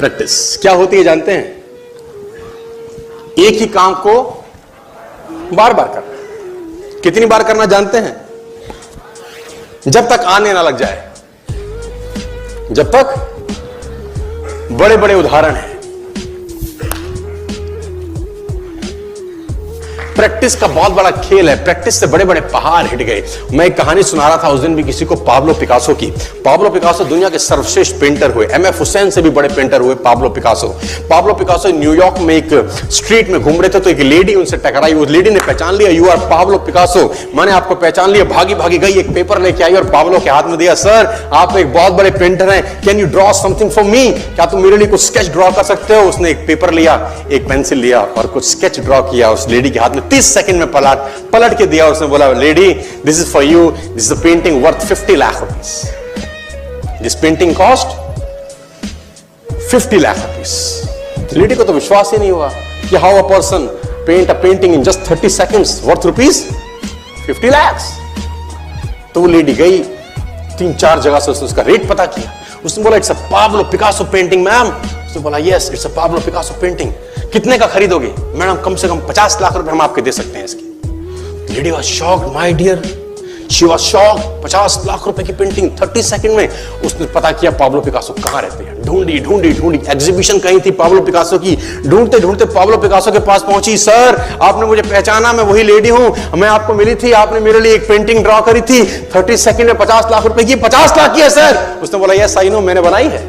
Practice क्या होती है जानते हैं? एक ही काम को बार बार करना। कितनी बार करना जानते हैं? जब तक आने ना लग जाए, जब तक बड़े बड़े उदाहरण हैं। प्रैक्टिस का बहुत बड़ा खेल है। प्रैक्टिस से बड़े बड़े पहाड़ हिट गए। मैं एक कहानी सुना रहा था उस दिन भी किसी को, पाब्लो पिकासो की। पाब्लो पिकासो दुनिया के सर्वश्रेष्ठ पेंटर हुए। एमएफ हुसैन से भी बड़े पेंटर हुए Pablo Picasso. Pablo Picasso New York में एक स्ट्रीट में घूम रहे थे तो एक लेडी उनसे टकराई। उस लेडी ने पहचान लिया, यू आर पाब्लो पिकासो, मैंने आपको पहचान लिया। भागी भागी गई, एक पेपर लेके आई और पाब्लो के हाथ में दिया। सर आप एक बहुत बड़े पेंटर हैं, can you draw something for me? क्या तुम मेरे लिए कुछ स्केच ड्रॉ कर सकते हो? उसने एक पेपर लिया, एक पेंसिल लिया और कुछ स्केच ड्रॉ किया उस लेडी के हाथ में। 30 सेकंड में पलट के दिया। उसने बोला, lady this is for you, this is a painting worth 50 lakh rupees. This painting cost 50 lakh rupees. Lady को तो विश्वास ही नहीं हुआ कि how a person paint a painting in just 30 seconds worth rupees 50 lakh. तो वो लेडी गई, 3-4 जगह से उसने उसका रेट पता किया। उसने बोला, it's a Pablo Picasso painting ma'am. उसने बोला, yes it's a Pablo Picasso painting. कितने का खरीदोगे? मैडम कम से कम 50 लाख रुपए हम आपके दे सकते हैं इसकी। Lady was shocked, my dear, she was shocked. 50 lakh रुपए की पेंटिंग 30 सेकंड में। उसने पता किया पाब्लो पिकासो कहां रहते हैं। ढूंढी ढूंढी ढूंढी, एग्जीबिशन कहीं थी पाब्लो पिकासो की। ढूंढते ढूंढते पाब्लो पिकासो के पास पहुंची। सर आपने मुझे पहचाना, मैं वही लेडी हूं, मैं आपको मिली थी, आपने मेरे लिए एक पेंटिंग ड्रॉ करी थी 30 सेकंड में 50 लाख रुपए की। 50 लाख की है सर? उसने बोला, यस आई नो, मैंने बनाई है।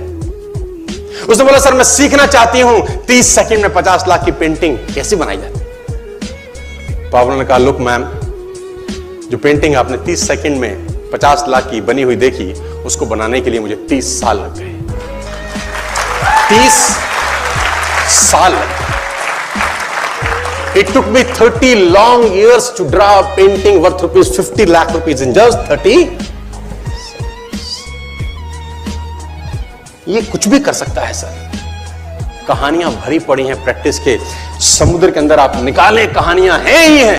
उसने बोला, सर मैं सीखना चाहती हूं 30 सेकंड में 50 लाख की पेंटिंग कैसे बनाई जाती। पाब्लो ने कहा, लुक मैम, जो पेंटिंग आपने 30 सेकंड में 50 लाख की बनी हुई देखी, उसको बनाने के लिए मुझे 30 साल लग गए। 30 साल लग गए। It took me 30 long years to draw a painting worth rupees 50 lakh rupees in just 30। ये कुछ भी कर सकता है सर। कहानियां भरी पड़ी हैं प्रैक्टिस के समुद्र के अंदर, आप निकालें कहानियां हैं ही हैं।